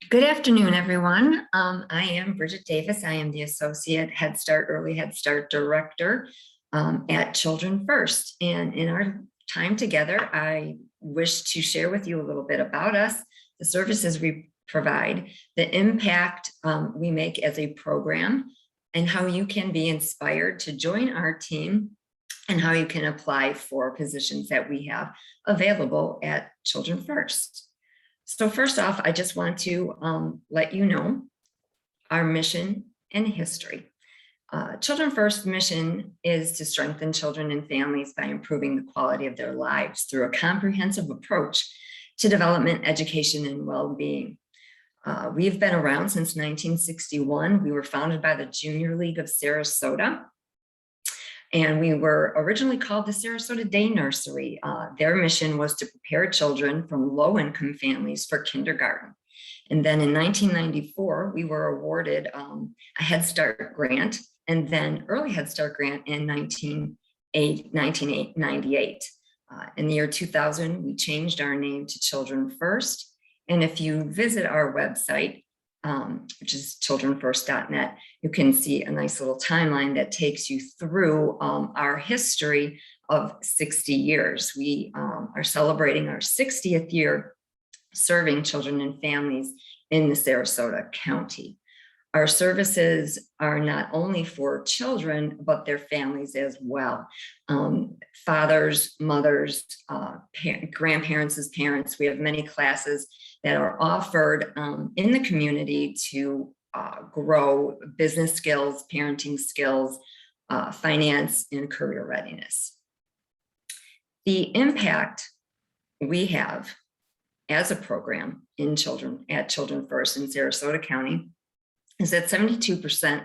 Good afternoon, everyone. I am Bridget Davis. I am the Associate Head Start, Early Head Start Director at Children First. And in our time together, I wish to share with you a little bit about us, the services we provide, the impact we make as a program, and how you can be inspired to join our team and how you can apply for positions that we have available at Children First. So first off, I just want to let you know our mission and history. Children First mission is to strengthen children and families by improving the quality of their lives through a comprehensive approach to development, education, and well-being. We've been around since 1961. We were founded by the Junior League of Sarasota, and we were originally called the Sarasota Day Nursery. Their mission was to prepare children from low-income families for kindergarten. And then in 1994, we were awarded a Head Start grant, and then Early Head Start grant in 1998. In the year 2000, we changed our name to Children First. And if you visit our website, which is childrenfirst.net, you can see a nice little timeline that takes you through our history of 60 years. We are celebrating our 60th year serving children and families in the Sarasota County. Our services are not only for children, but their families as well. Fathers, mothers, grandparents as parents. We have many classes that are offered in the community to grow business skills, parenting skills, finance, and career readiness. The impact we have as a program in at Children First in Sarasota County is that 72%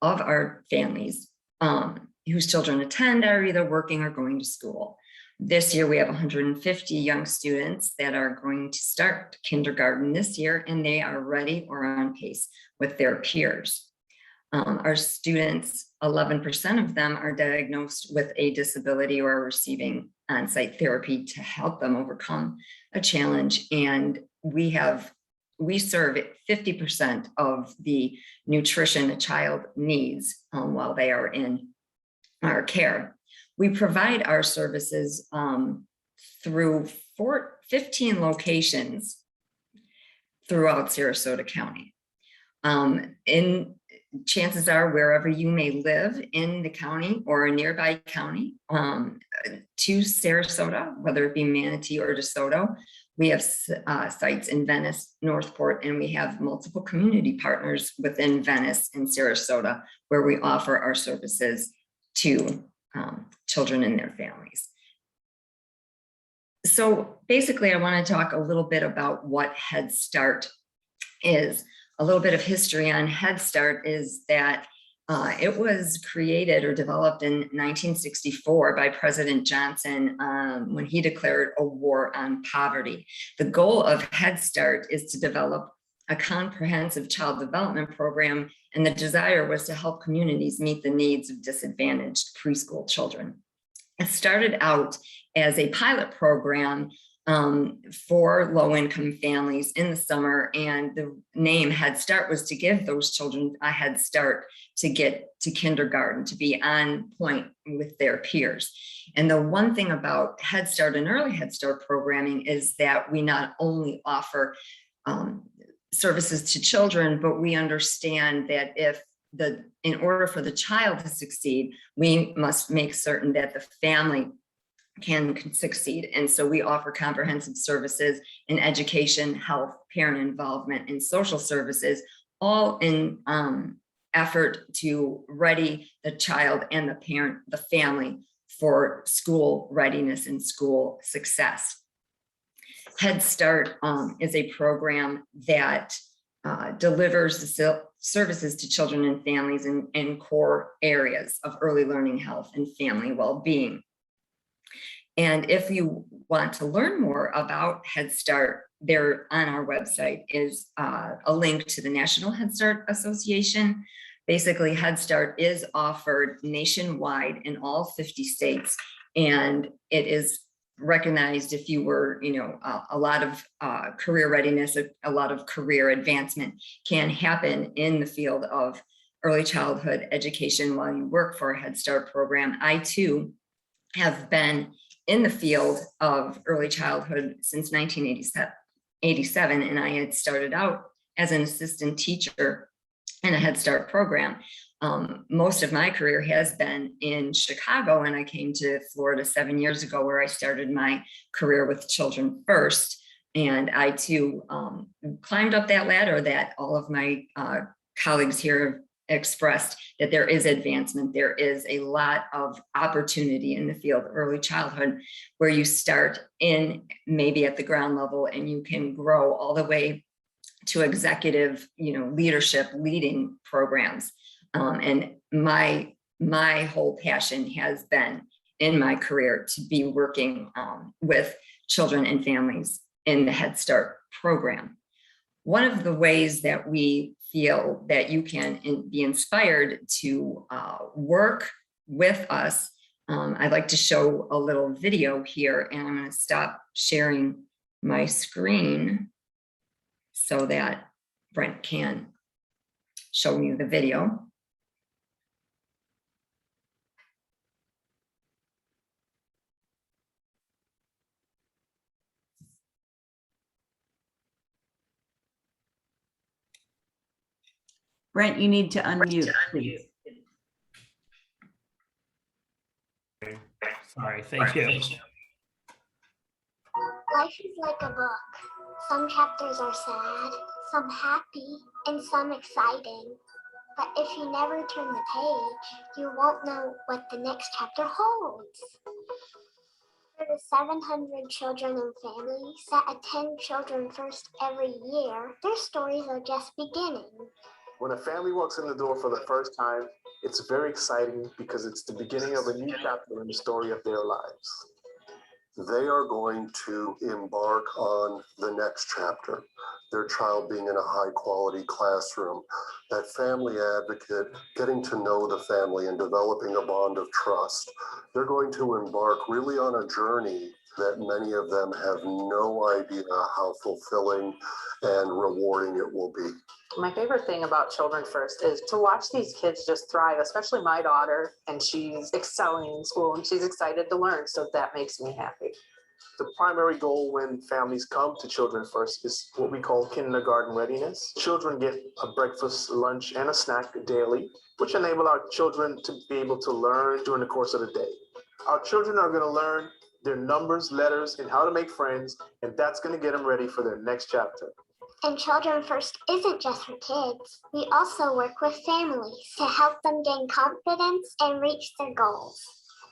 of our families whose children attend are either working or going to school. This year, we have 150 young students that are going to start kindergarten this year, and they are ready or on pace with their peers. Our students, 11% of them are diagnosed with a disability or are receiving on-site therapy to help them overcome a challenge. And we serve 50% of the nutrition a child needs while they are in our care. We provide our services through 15 locations throughout Sarasota County. Chances are, wherever you may live in the county or a nearby county to Sarasota, whether it be Manatee or DeSoto, we have sites in Venice, Northport, and we have multiple community partners within Venice and Sarasota where we offer our services to children and their families. So basically, I want to talk a little bit about what Head Start is. A little bit of history on Head Start is that it was created or developed in 1964 by President Johnson when he declared a war on poverty. The goal of Head Start is to develop a comprehensive child development program, and the desire was to help communities meet the needs of disadvantaged preschool children. It started out as a pilot program for low-income families in the summer, and the name Head Start was to give those children a head start to get to kindergarten, to be on point with their peers. And the one thing about Head Start and Early Head Start programming is that we not only offer services to children, but we understand that in order for the child to succeed, we must make certain that the family can succeed. And so we offer comprehensive services in education, health, parent involvement, and social services, all in effort to ready the child and the parent, the family, for school readiness and school success. Head Start is a program that delivers the services to children and families in core areas of early learning, health, and family well-being. And if you want to learn more about Head Start, there on our website is a link to the National Head Start Association. Basically, Head Start is offered nationwide in all 50 states, and it is recognized if you were, a lot of career readiness, a lot of career advancement can happen in the field of early childhood education while you work for a Head Start program. I too have been in the field of early childhood since 1987, and I had started out as an assistant teacher in a Head Start program. Most of my career has been in Chicago, and I came to Florida 7 years ago, where I started my career with Children First. And I too climbed up that ladder that all of my colleagues here have expressed, that there is advancement. There is a lot of opportunity in the field of early childhood, where you start in maybe at the ground level and you can grow all the way to executive, leadership, leading programs. And my whole passion has been in my career to be working with children and families in the Head Start program. One of the ways that we feel that you can be inspired to work with us, I'd like to show a little video here, and I'm going to stop sharing my screen so that Brent can show you the video. Brent, you need to unmute, please. Sorry, thank you. Life is like a book. Some chapters are sad, some happy, and some exciting. But if you never turn the page, you won't know what the next chapter holds. For the 700 children and families that attend Children First every year, their stories are just beginning. When a family walks in the door for the first time, it's very exciting because it's the beginning of a new chapter in the story of their lives. They are going to embark on the next chapter, their child being in a high quality classroom, that family advocate, getting to know the family and developing a bond of trust. They're going to embark really on a journey that many of them have no idea how fulfilling and rewarding it will be. My favorite thing about Children First is to watch these kids just thrive, especially my daughter, and she's excelling in school and she's excited to learn. So that makes me happy. The primary goal when families come to Children First is what we call kindergarten readiness. Children get a breakfast, lunch, and a snack daily, which enable our children to be able to learn during the course of the day. Our children are going to learn their numbers, letters, and how to make friends, and that's going to get them ready for their next chapter. And Children First isn't just for kids. We also work with families to help them gain confidence and reach their goals.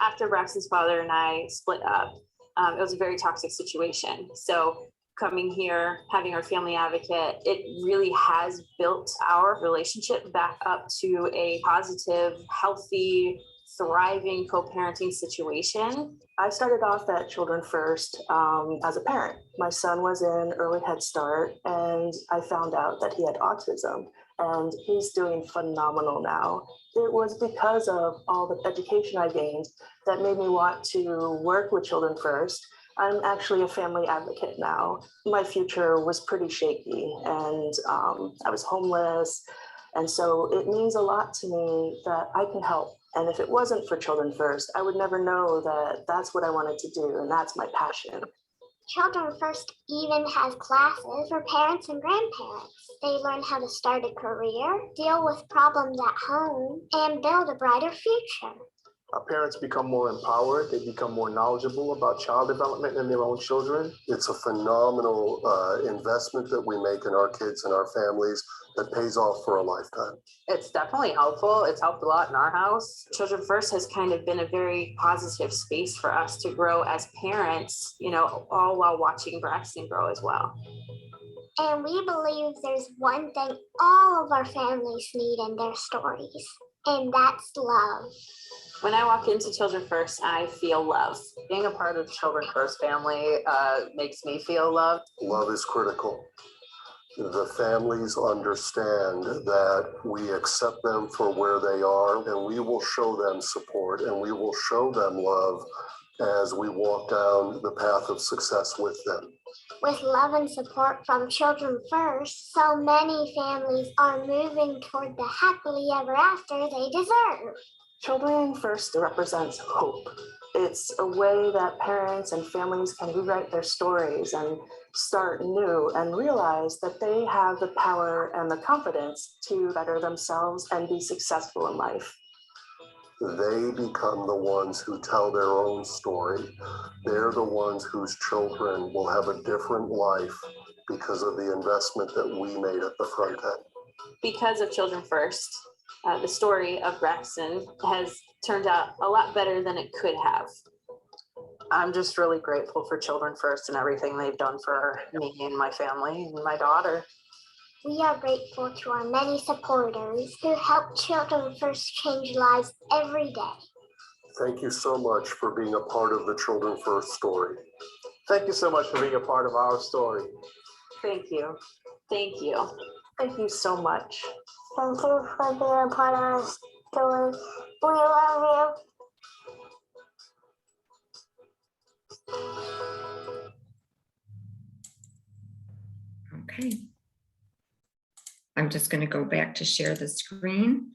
After Braxton's father and I split up, it was a very toxic situation. So coming here, having our family advocate, it really has built our relationship back up to a positive, healthy, thriving co-parenting situation. I started off at Children First as a parent. My son was in early Head Start, and I found out that he had autism, and he's doing phenomenal now. It was because of all the education I gained that made me want to work with Children First. I'm actually a family advocate now. My future was pretty shaky, and I was homeless. And so it means a lot to me that I can help. And if it wasn't for Children First, I would never know that that's what I wanted to do, and that's my passion. Children First even has classes for parents and grandparents. They learn how to start a career, deal with problems at home, and build a brighter future. Our parents become more empowered. They become more knowledgeable about child development and their own children. It's a phenomenal investment that we make in our kids and our families that pays off for a lifetime. It's definitely helpful. It's helped a lot in our house. Children First has kind of been a very positive space for us to grow as parents, all while watching Braxton grow as well. And we believe there's one thing all of our families need in their stories, and that's love. When I walk into Children First, I feel love. Being a part of Children First family makes me feel loved. Love is critical. The families understand that we accept them for where they are, and we will show them support, and we will show them love as we walk down the path of success with them. With love and support from Children First, so many families are moving toward the happily ever after they deserve. Children First represents hope. It's a way that parents and families can rewrite their stories and start new and realize that they have the power and the confidence to better themselves and be successful in life. They become the ones who tell their own story. They're the ones whose children will have a different life because of the investment that we made at the front end. Because of Children First, the story of Braxton has turned out a lot better than it could have. I'm just really grateful for Children First and everything they've done for me and my family and my daughter. We are grateful to our many supporters who help Children First change lives every day. Thank you so much for being a part of the Children First story. Thank you so much for being a part of our story. Thank you. Thank you. Thank you so much. Thank you for being a part of our story. We love you. Okay. I'm just going to go back to share the screen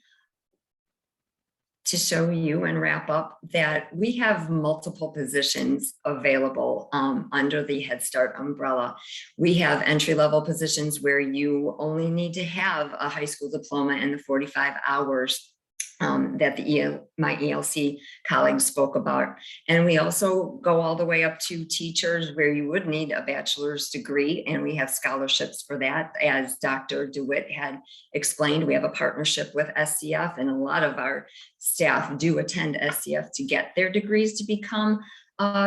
to show you and wrap up that we have multiple positions available under the Head Start umbrella. We have entry-level positions where you only need to have a high school diploma and the 45 hours that my ELC colleagues spoke about. And we also go all the way up to teachers where you would need a bachelor's degree, and we have scholarships for that. As Dr. DeWitt had explained, we have a partnership with SCF, and a lot of our staff do attend SCF to get their degrees to become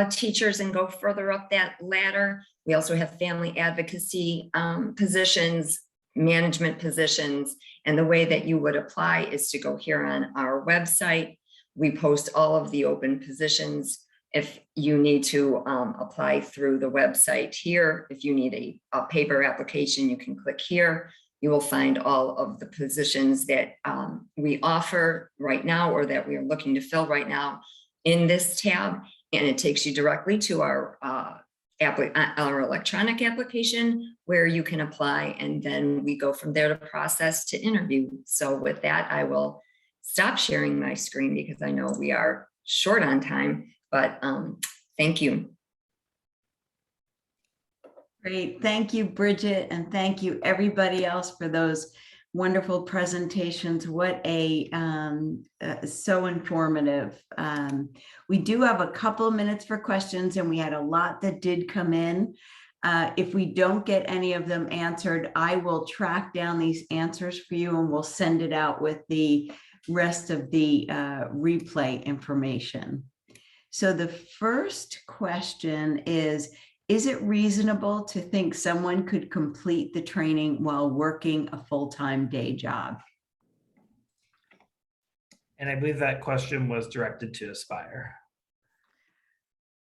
teachers and go further up that ladder. We also have family advocacy positions, management positions, and the way that you would apply is to go here on our website. We post all of the open positions. If you need to apply through the website here, if you need a paper application, you can click here. You will find all of the positions that we offer right now or that we are looking to fill right now in this tab, and it takes you directly to our electronic application where you can apply, and then we go from there to process to interview. So with that, I will stop sharing my screen because I know we are short on time, but thank you. Great. Thank you, Bridget, and thank you everybody else for those wonderful presentations. What so informative. We do have a couple of minutes for questions, and we had a lot that did come in. If we don't get any of them answered, I will track down these answers for you and we'll send it out with the rest of the replay information. So the first question is it reasonable to think someone could complete the training while working a full-time day job? And I believe that question was directed to Aspire.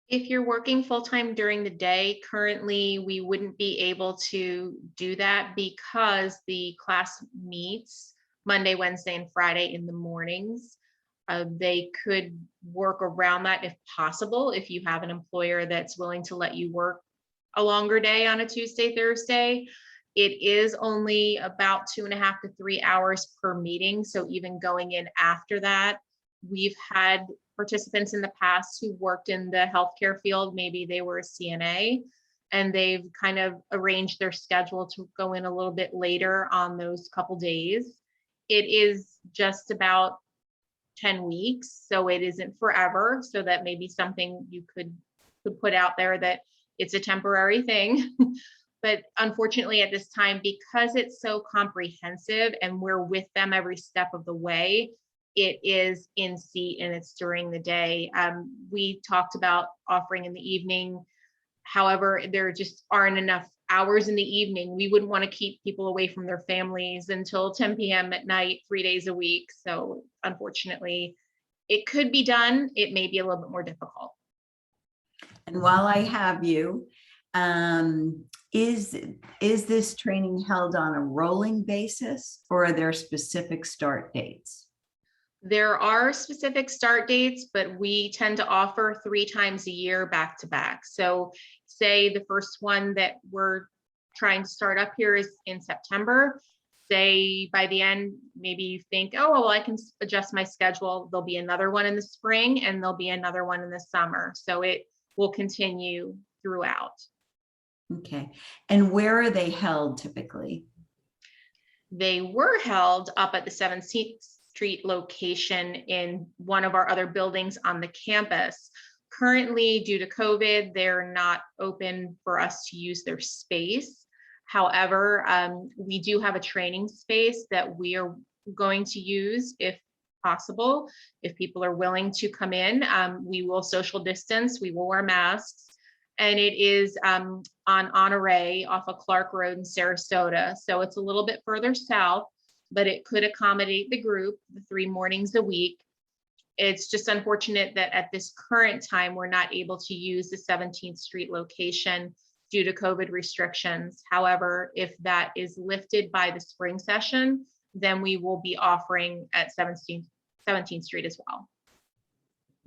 If you're working full-time during the day, currently we wouldn't be able to do that because the class meets Monday, Wednesday, and Friday in the mornings. They could work around that if possible, if you have an employer that's willing to let you work a longer day on a Tuesday, Thursday. It is only about 2.5 to 3 hours per meeting. So even going in after that, we've had participants in the past who worked in the healthcare field. Maybe they were a CNA and they've kind of arranged their schedule to go in a little bit later on those couple days. It is just about 10 weeks, so it isn't forever. So that may be something you could put out there, that it's a temporary thing. But unfortunately at this time, because it's so comprehensive and we're with them every step of the way, it is in seat and it's during the day. We talked about offering in the evening. However, there just aren't enough hours in the evening. We wouldn't want to keep people away from their families until 10 p.m. at night, 3 days a week. So unfortunately, it could be done. It may be a little bit more difficult. And while I have you, is this training held on a rolling basis, or are there specific start dates? There are specific start dates, but we tend to offer 3 times a year back to back. So say the first one that we're trying to start up here is in September. say by the end, maybe you think, oh, well, I can adjust my schedule. There'll be another one in the spring and there'll be another one in the summer. So it will continue throughout. Okay. And where are they held typically? They were held up at the 17th Street location in one of our other buildings on the campus. Currently, due to COVID, they're not open for us to use their space. However, we do have a training space that we are going to use if possible. If people are willing to come in, we will social distance, we will wear masks. And it is on Honore off of Clark Road in Sarasota. So it's a little bit further south, but it could accommodate the group, the 3 mornings a week. It's just unfortunate that at this current time, we're not able to use the 17th Street location due to COVID restrictions. However, if that is lifted by the spring session, then we will be offering at 17th Street as well.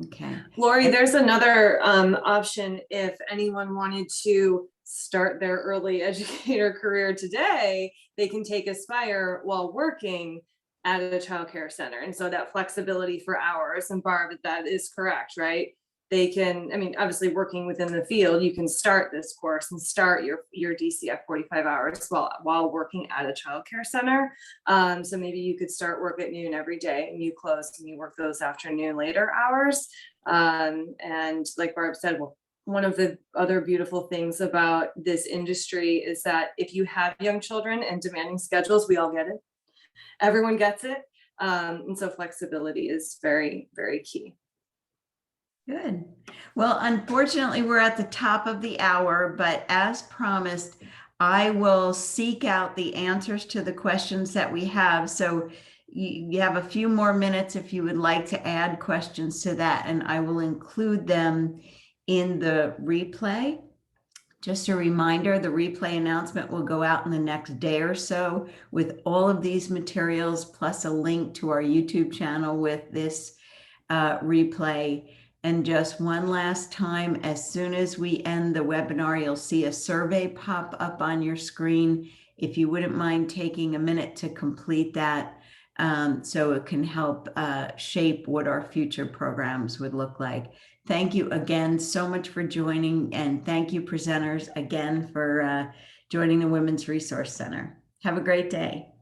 Okay. Lori, there's another option if anyone wanted to start their early educator career today, they can take Aspire while working at a childcare center. And so that flexibility for hours, and Barb, that is correct, right? They can, I mean, obviously working within the field, you can start this course and start your DCF 45 hours while working at a childcare center. So maybe you could start work at noon every day and you close and you work those afternoon later hours. And like Barb said, well, one of the other beautiful things about this industry is that if you have young children and demanding schedules, we all get it. Everyone gets it. And so flexibility is very, very key. Good. Well, unfortunately, we're at the top of the hour, but as promised, I will seek out the answers to the questions that we have. So you have a few more minutes if you would like to add questions to that, and I will include them in the replay. Just a reminder, the replay announcement will go out in the next day or so with all of these materials, plus a link to our YouTube channel with this replay. And just one last time, as soon as we end the webinar, you'll see a survey pop up on your screen. If you wouldn't mind taking a minute to complete that, so it can help shape what our future programs would look like. Thank you again so much for joining, and thank you presenters again for joining the Women's Resource Center. Have a great day.